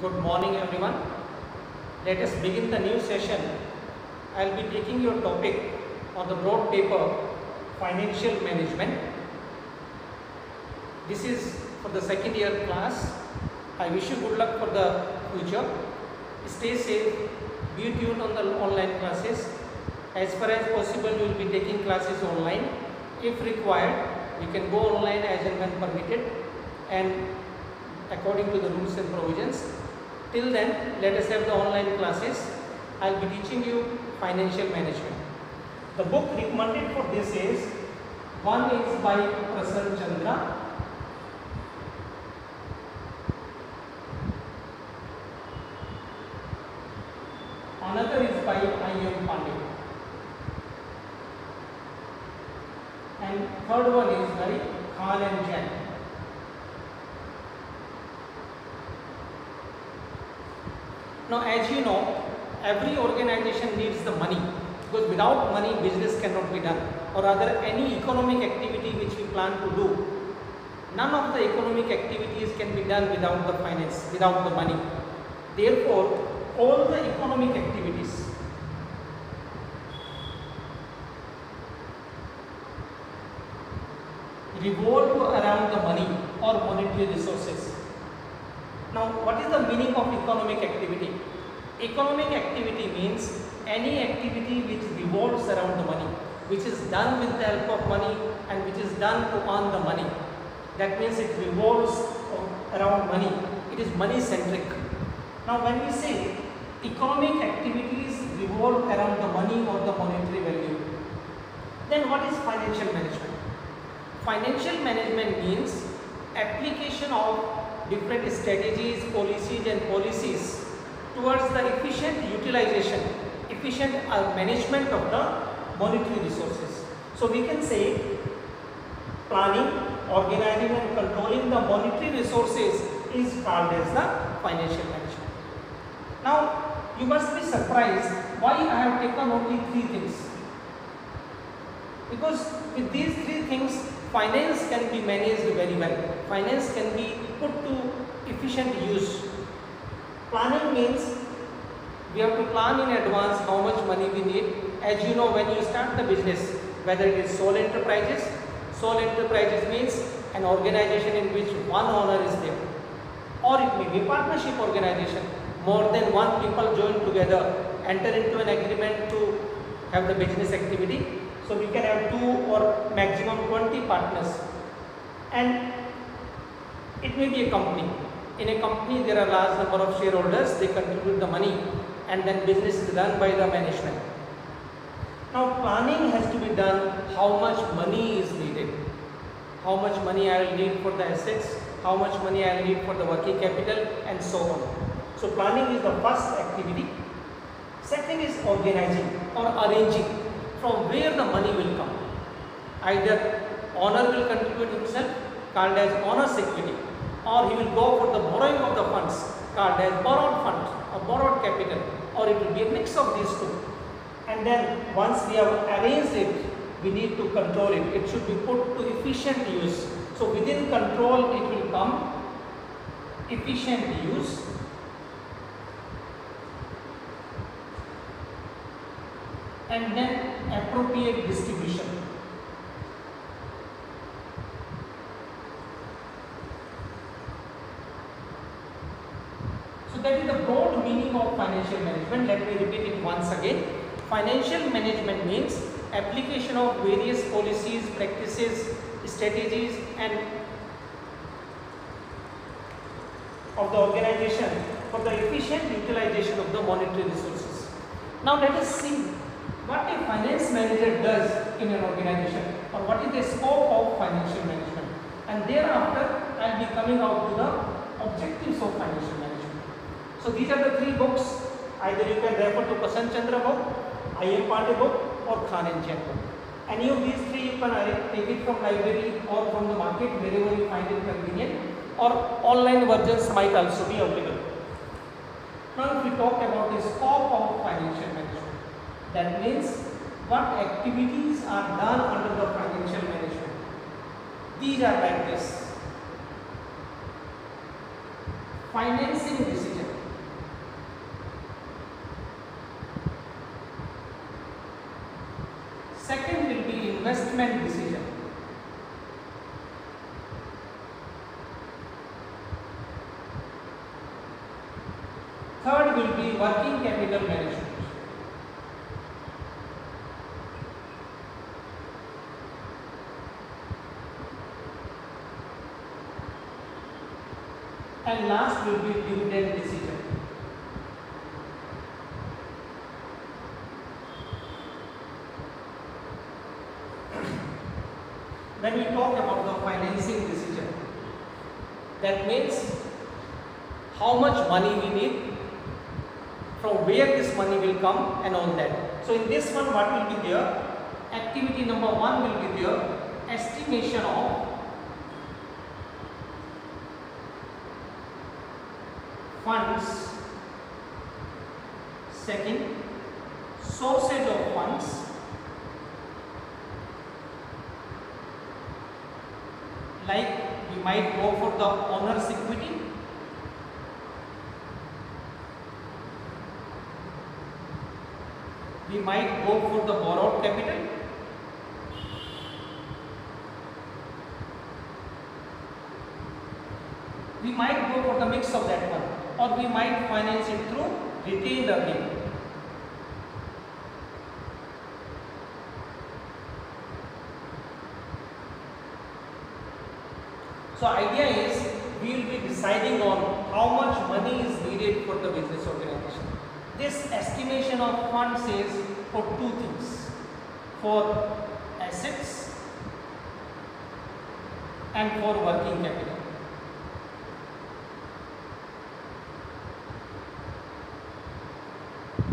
Good morning everyone. Let us begin the new session. I will be taking your topic on the broad paper Financial Management. This is for the second year class. I wish you good luck for the future. Stay safe, be tuned on the online classes. As far as possible, we will be taking classes online. If required, we can go online as and when permitted and according to the rules and provisions. Till then, let us have the online classes. I will be teaching you financial management. The book recommended for this is, one is by Prasanna Chandra, another is by I.M. Pandey, and third one is by Khan and Jain. Now, as you know, every organization needs the money, because without money business cannot be done, or rather any economic activity which we plan to do. None of the economic activities can be done without the finance, without the money. Therefore, all the economic activities revolve around the money or monetary resources. Now, what is the meaning of economic activity? Economic activity means any activity which revolves around the money, which is done with the help of money and which is done to earn the money. That means it revolves around money. It is money centric. Now, when we say economic activities revolve around the money or the monetary value, then what is financial management? Financial management means application of different strategies, policies towards the efficient utilization, efficient management of the monetary resources. So we can say planning, organizing and controlling the monetary resources is called as the financial management. Now you must be surprised why I have taken only three things. Because with these three things, finance can be managed very well. Finance can be put to efficient use. Planning means we have to plan in advance how much money we need. As you know, when you start the business, whether it is sole enterprises means an organization in which one owner is there, or it may be a partnership organization. More than one people join together, enter into an agreement to have the business activity. So we can have 2 or maximum 20 partners, and it may be a company. In a company there are large number of shareholders, they contribute the money and then business is done by the management. Now planning has to be done, how much money is needed, how much money I will need for the assets, how much money I will need for the working capital and so on. So planning is the first activity. Second is organizing or arranging from where the money will come. Either owner will contribute himself, called as owner's equity, or he will go for the borrowing of the funds, called as borrowed fund or borrowed capital, or it will be a mix of these two. And then once we have arranged it, we need to control it. It should be put to efficient use. So within control it will come efficient use, and then appropriate distribution. So that is the broad meaning of financial management. Let me repeat it once again. Financial management means application of various policies, practices, strategies and of the organization for the efficient utilization of the monetary resources. Now let us see what a finance manager does in an organization, or what is the scope of financial management, and thereafter I will be coming out to the objectives of financial management. So these are the three books. Either you can refer to Prasanna Chandra book, I.M. Pandey book or Khan and Jain book. Any of these three you can take it from library or from the market wherever you find it convenient, or online versions might also be available. Now if we talk about the scope of financial management, that means what activities are done under the financial management. These are like this: financing decision. third will be working capital management. And last will be dividend decision. When we talk about the financing decision, that means how much money we need, from where this money will come and all that. So in this one, what will be there? Activity number 1 will be there, estimation of funds. Second, sources of funds. Like we might go for the owner's equity, we might go for the borrowed capital, we might go for the mix of that one, or we might finance it through retained earning. So idea is we will be deciding on how much money is needed for the business organization. This estimation of funds is for two things, for assets and for working capital.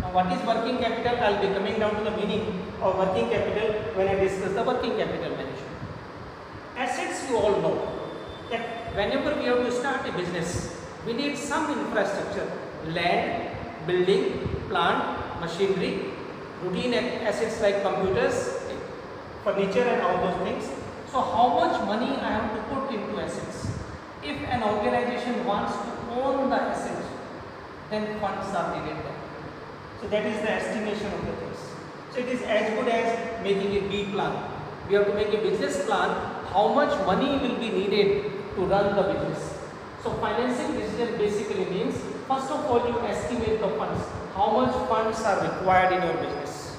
Now what is working capital? I will be coming down to the meaning of working capital when I discuss the working capital management. Assets, you all know that whenever we have to start a business, we need some infrastructure, land, building, plant, machinery, routine assets like computers, furniture and all those things. So how much money I have to put into assets? If an organization wants to own the asset, then funds are needed there. So that is the estimation of the things. So it is as good as making a B plan. We have to make a business plan, how much money will be needed to run the business. So financing decision basically means, first of all you estimate the funds. How much funds are required in your business?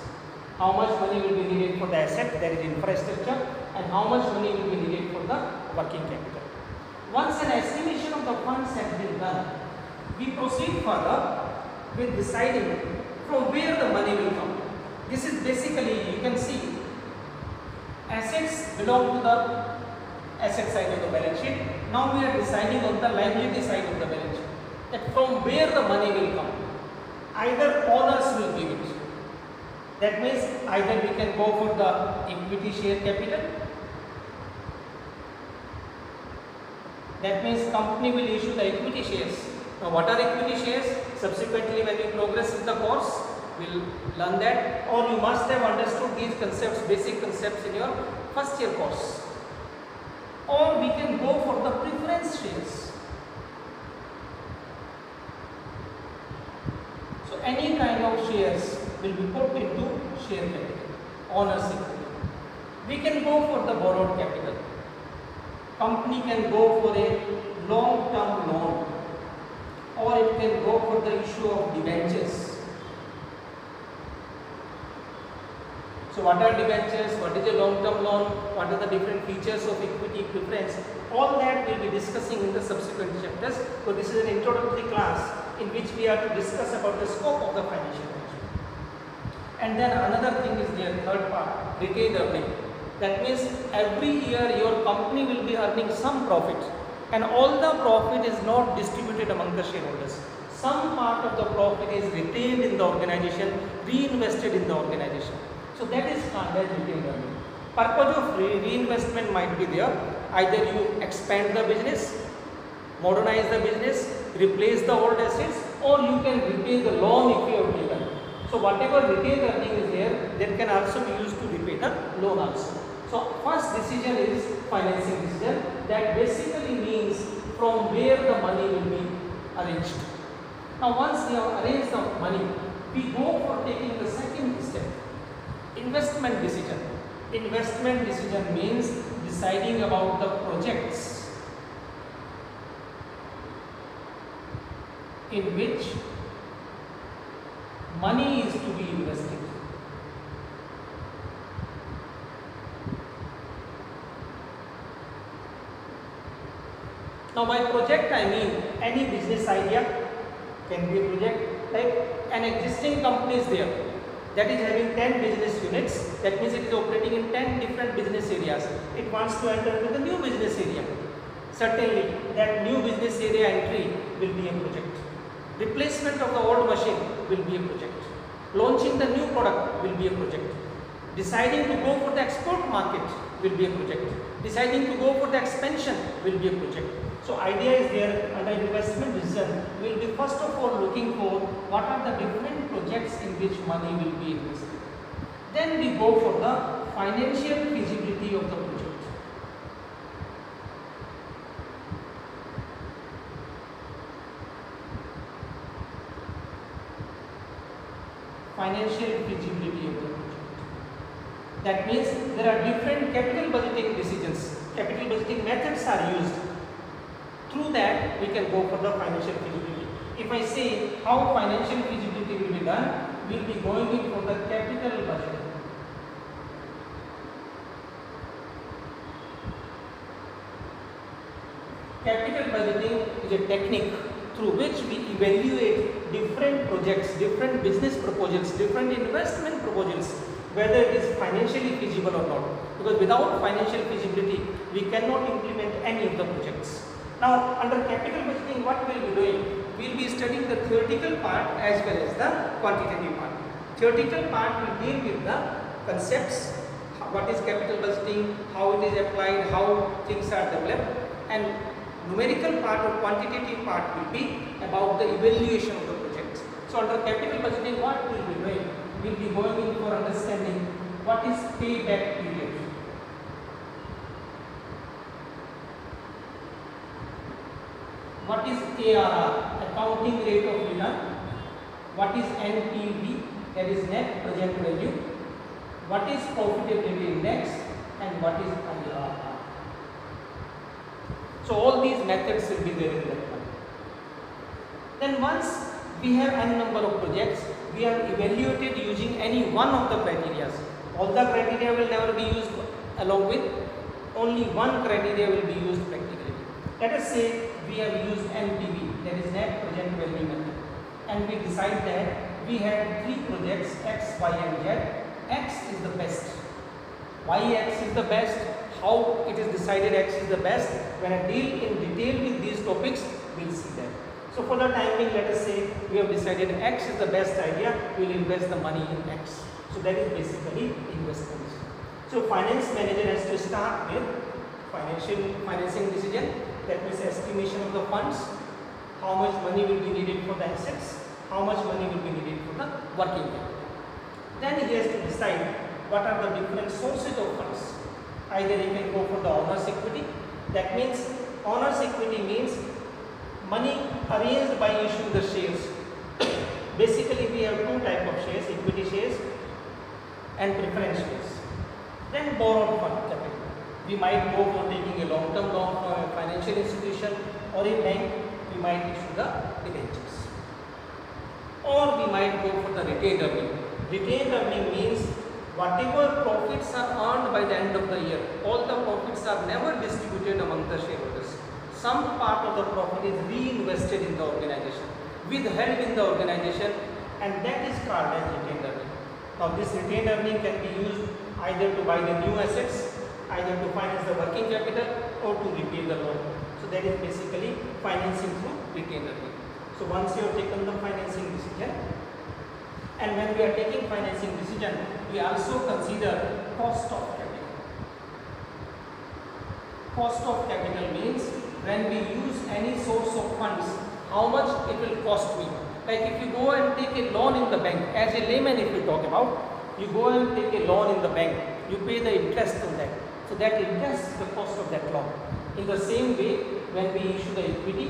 How much money will be needed for the asset, that is infrastructure, and how much money will be needed for the working capital. Once an estimation of the funds has been done, we proceed further with deciding from where the money will come. This is basically, you can see, assets belong to the asset side of the balance sheet. Now we are deciding on the liability side of the balance sheet, that from where the money will come. Either owners will give it. That means either we can go for the equity share capital. That means company will issue the equity shares. Now what are equity shares? Subsequently when we progress with the course, we will learn that, or you must have understood these concepts, basic concepts in your first year course. Or we can go for the preference shares. So any kind of shares will be put into share capital, owner's equity. We can go for the borrowed capital. Company can go for a long-term loan, or it can go for the issue of debentures. So what are debentures, what is a long-term loan, what are the different features of equity preference, all that we will be discussing in the subsequent chapters. So this is an introductory class in which we are to discuss about the scope of the financial management. And then another thing is the third part, retained earning. That means every year your company will be earning some profit, and all the profit is not distributed among the shareholders. Some part of the profit is retained in the organization, reinvested in the organization. So that is called as retained earning. Purpose of reinvestment might be there. Either you expand the business, modernize the business, replace the old assets, or you can repay the loan if you have taken. So whatever retained earning is there, that can also be used to repay the loan also. So first decision is financing decision. That basically means from where the money will be arranged. Now once we have arranged the money, we go for taking the second step, investment decision. Investment decision means deciding about the projects in which money is to be invested. Now by project I mean any business idea can be a project. Like an existing company is there that is having 10 business units, that means it is operating in 10 different business areas. It wants to enter into the new business area. Certainly that new business area entry will be a project. Replacement of the old machine will be a project. Launching the new product will be a project. Deciding to go for the export market will be a project. Deciding to go for the expansion will be a project. So idea is there under investment decision. We will be first of all looking for what are the different projects in which money will be invested. Then we go for the financial feasibility of the project. Financial feasibility of the project. That means there are different capital budgeting decisions. Capital budgeting methods are used. Through that we can go for the financial feasibility. If I say how financial feasibility will be done, we will be going in for the capital budget. Capital budgeting is a technique through which we evaluate different projects, different business proposals, different investment proposals, whether it is financially feasible or not. Because without financial feasibility, we cannot implement any of the projects. Now, under capital budgeting, what we will be doing? We will be studying the theoretical part as well as the quantitative part. Theoretical part will deal with the concepts, what is capital budgeting, how it is applied, how things are developed, and numerical part or quantitative part will be about the evaluation of the projects. So, under capital budgeting, what we will be doing? We will be going in for understanding what is payback period. What is ARR, accounting rate of return? What is NPV, that is net present value? What is profitability index? And what is IRR? So all these methods will be there in that one. Then once we have n number of projects, we are evaluated using any one of the criteria. All the criteria will never be used along with, only one criteria will be used practically. Let us say we have used NPV, that is net present value method, and we decide that we have three projects X, Y and Z. X is the best. Why X is the best? How it is decided X is the best? When I deal in detail with these topics, we will see that. So for the time being, let us say we have decided X is the best idea, we will invest the money in X. So that is basically investment. So finance manager has to start with financing decision, that means estimation of the funds, how much money will be needed for the assets, how much money will be needed for the working capital. Then he has to decide what are the different sources of funds. Either he can go for the owner's equity, that means owner's equity means money arranged by issuing the shares. Basically we have two types of shares, equity shares and preference shares. Then borrowed fund capital. We might go for taking a long-term loan from a financial institution or a bank, we might issue the debentures. Or we might go for the retained earning. Retained earning means whatever profits are earned by the end of the year, all the profits are never distributed among the shareholders. Some part of the profit is reinvested in the organization, withheld in the organization, and that is called as retained earning. Now this retained earning can be used either to buy the new assets, either to finance the working capital or to repay the loan. So that is basically financing through retained earning. So once you have taken the financing decision, and when we are taking financing decision, we also consider cost of capital. Cost of capital means when we use any source of funds, how much it will cost me. Like if you go and take a loan in the bank, as a layman if we talk about, you go and take a loan in the bank, you pay the interest on that. So that interest is the cost of that loan. In the same way, when we issue the equity,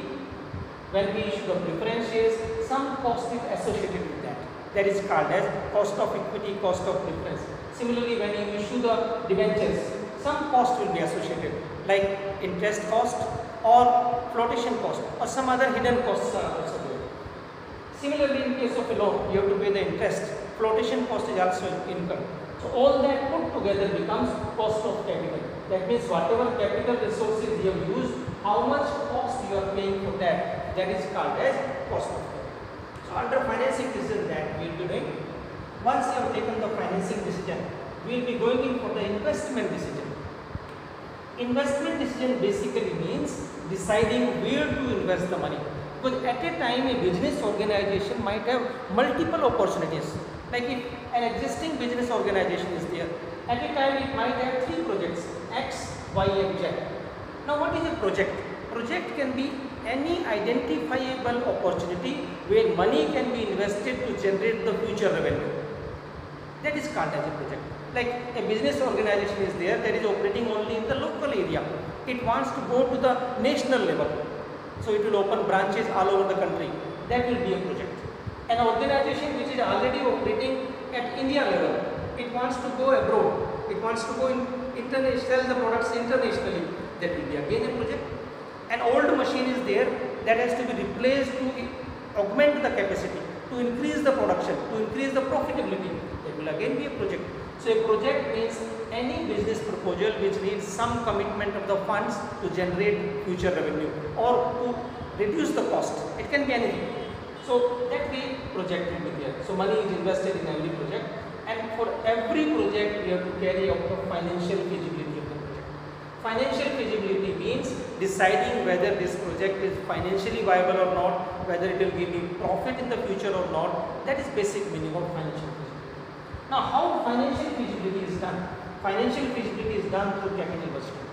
when we issue the preference shares, some cost is associated with that. That is called as cost of equity, cost of preference. Similarly, when you issue the debentures, some cost will be associated, like interest cost or flotation cost or some other hidden costs are also there. Similarly, in case of a loan, you have to pay the interest. Flotation cost is also incurred. So all that put together becomes cost of capital. That means whatever capital resources you have used, how much cost you are paying for that, that is called as cost of capital. So under financing decision that we will be doing, once you have taken the financing decision, we will be going in for the investment decision. Investment decision basically means deciding where to invest the money. Because at a time a business organization might have multiple opportunities. Like if an existing business organization is there, at a time it might have 3 projects, X, Y and Z. Now what is a project? Project can be any identifiable opportunity where money can be invested to generate the future revenue. That is called as a project. Like a business organization is there that is operating only in the local area. It wants to go to the national level. So it will open branches all over the country. That will be a project. An organization which is already operating at India level, it wants to go abroad. It wants to go sell the products internationally. That will be again a project. An old machine is there that has to be replaced to augment the capacity, to increase the production, to increase the profitability. That will again be a project. So a project means any business proposal which needs some commitment of the funds to generate future revenue or to reduce the cost. It can be anything. So that way project will be there. So money is invested in every project, and for every project we have to carry out the financial feasibility of the project. Financial feasibility means deciding whether this project is financially viable or not, whether it will give me profit in the future or not. That is basic meaning of financial feasibility. Now, how financial feasibility is done? Financial feasibility is done through capital budgeting.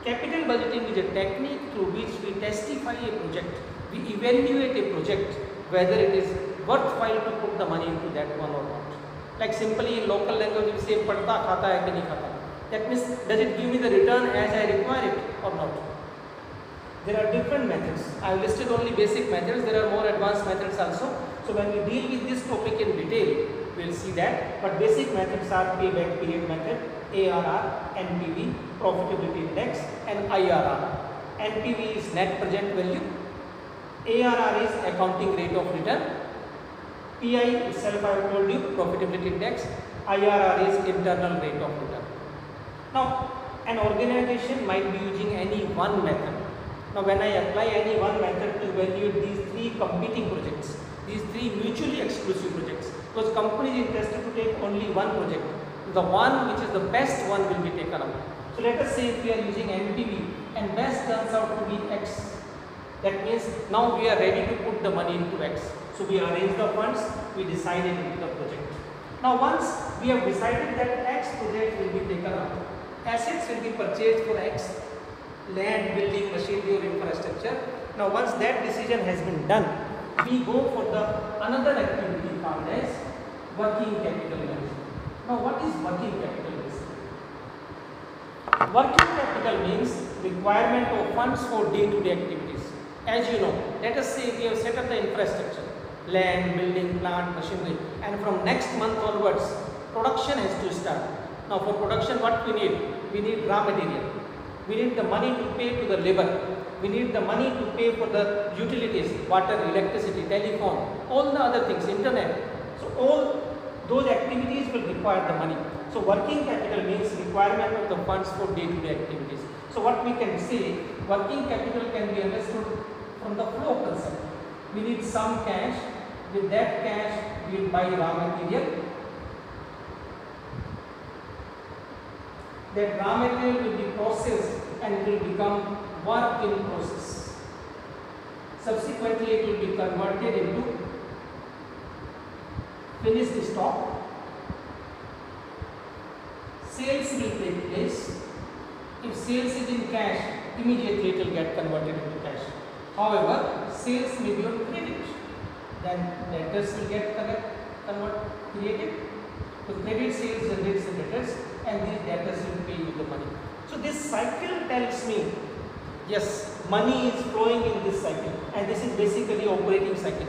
Capital budgeting is a technique through which we testify a project, we evaluate a project, whether it is worthwhile to put the money into that one or not. Like simply in local language we say, padta khata hai ki nahi khata. That means, does it give me the return as I require it or not? There are different methods. I have listed only basic methods. There are more advanced methods also. So when we deal with this topic in detail, we will see that. But basic methods are payback period method, ARR, NPV, profitability index, and IRR. NPV is net present value. ARR is accounting rate of return. PI itself I have told you, profitability index. IRR is internal rate of return. Now, an organization might be using any one method. Now, when I apply any one method to evaluate these 3 competing projects, these 3 mutually exclusive projects, because company is interested to take only one project, the one which is the best one will be taken up. So let us say if we are using NPV and best turns out to be X, that means now we are ready to put the money into X. So we arrange the funds, we decide into the project. Now once we have decided that X project will be taken up, assets will be purchased for X, land, building, machinery or infrastructure. Now once that decision has been done, we go for the another activity called as working capital management. Now what is working capital management? Working capital means requirement of funds for day-to-day activities. As you know, let us say we have set up the infrastructure, land, building, plant, machinery, and from next month onwards, production has to start. Now for production what we need? We need raw material. We need the money to pay to the labor. We need the money to pay for the utilities, water, electricity, telephone, all the other things, internet. So all those activities will require the money. So working capital means requirement of the funds for day-to-day activities. So what we can say, working capital can be understood from the flow concept. We need some cash. With that cash, we will buy raw material. That raw material will be processed and it will become work in process. Subsequently, it will be converted into finished stock. Sales will take place. If sales is in cash, immediately it will get converted into cash. However, sales may be on credit. Then debtors will get created. So credit sales generates the debtors and these debtors will pay you the money. So this cycle tells me, yes, money is flowing in this cycle and this is basically operating cycle.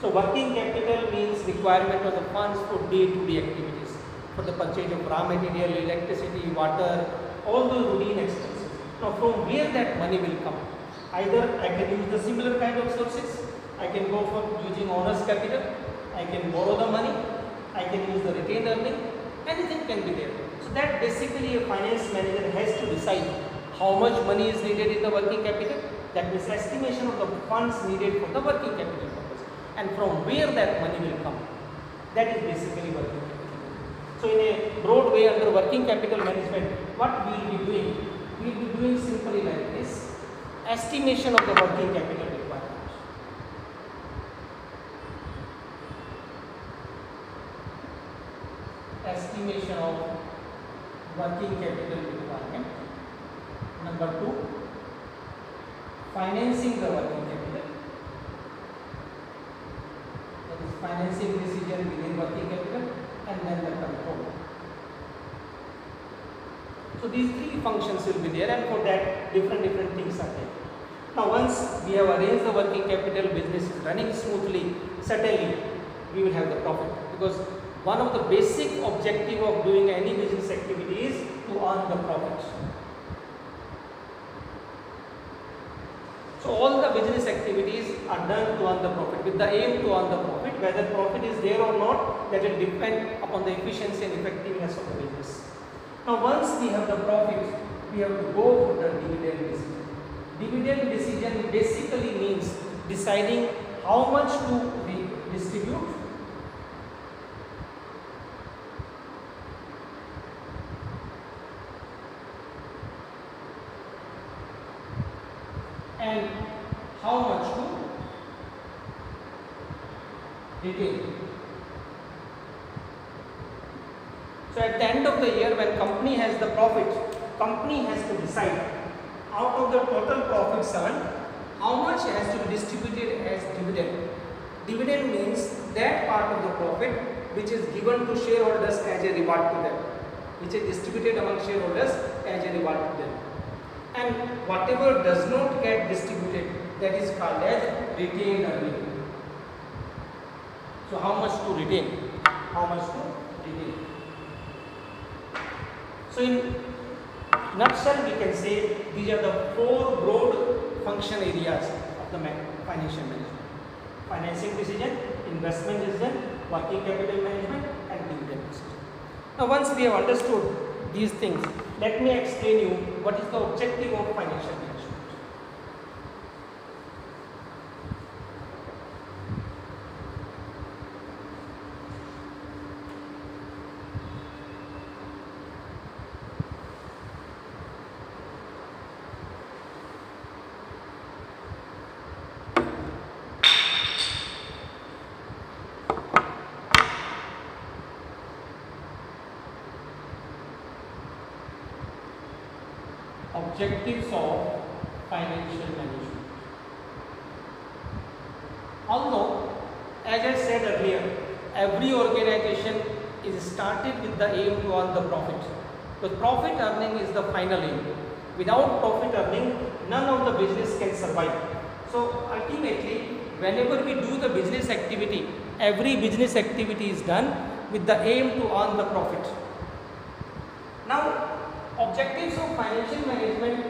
So working capital means requirement of the funds for day-to-day activities, for the purchase of raw material, electricity, water, all those routine expenses. Now from where that money will come? Either I can use the similar kind of sources I can go for using owner's capital, I can borrow the money, I can use the retained earning, anything can be there. So that basically a finance manager has to decide how much money is needed in the working capital. That means estimation of the funds needed for the working capital purpose, and from where that money will come. That is basically working capital. So in a broad way, under working capital management, what we will be doing? We will be doing simply like this: estimation of the working capital requirement. Estimation of working capital requirement. Number 2, financing the working capital. That is financing decision within working capital, and then the control. So these 3 functions will be there, and for that different things are there. Now once we have arranged the working capital, business is running smoothly, certainly we will have the profit, because one of the basic objective of doing any business activity is to earn the profit. So all the business activities are done to earn the profit, with the aim to earn the profit. Whether profit is there or not, that will depend upon the efficiency and effectiveness of the business. Now once we have the profit, we have to go for the dividend decision. Dividend decision basically means deciding how much to distribute and how much to retain. So at the end of the year, when company has the profit, company has to decide out of the total profits earned, how much has to be distributed as dividend. Dividend means that part of the profit which is given to shareholders as a reward to them, which is distributed among shareholders as a reward to them. And whatever does not get distributed, that is called as retained earning. So how much to retain? How much to retain? So in nutshell, we can say these are the 4 broad function areas of the financial management: financing decision, investment decision, working capital management, and dividend decision. Now once we have understood these things, let me explain you what is the objective of financial management. Objectives of financial management. Although, as I said earlier, every organization is started with the aim to earn the profit. But profit earning is the final aim. Without profit earning, none of the business can survive. So ultimately, whenever we do the business activity, every business activity is done with the aim to earn the profit. Now, objectives of financial management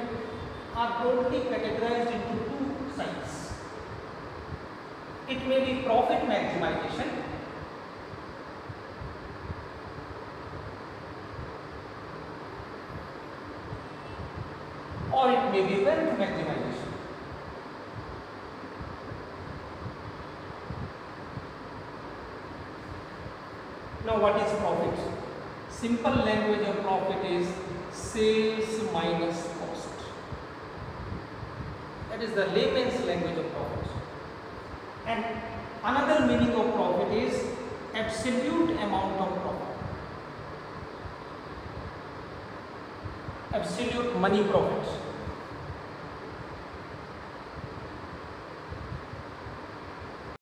are broadly categorized into 2 sides. It may be profit maximization or it may be wealth maximization. Now what is profit? Simple language of profit is sales minus cost. That is the layman's language of profit. And another meaning of profit is absolute amount of profit. Absolute money profit.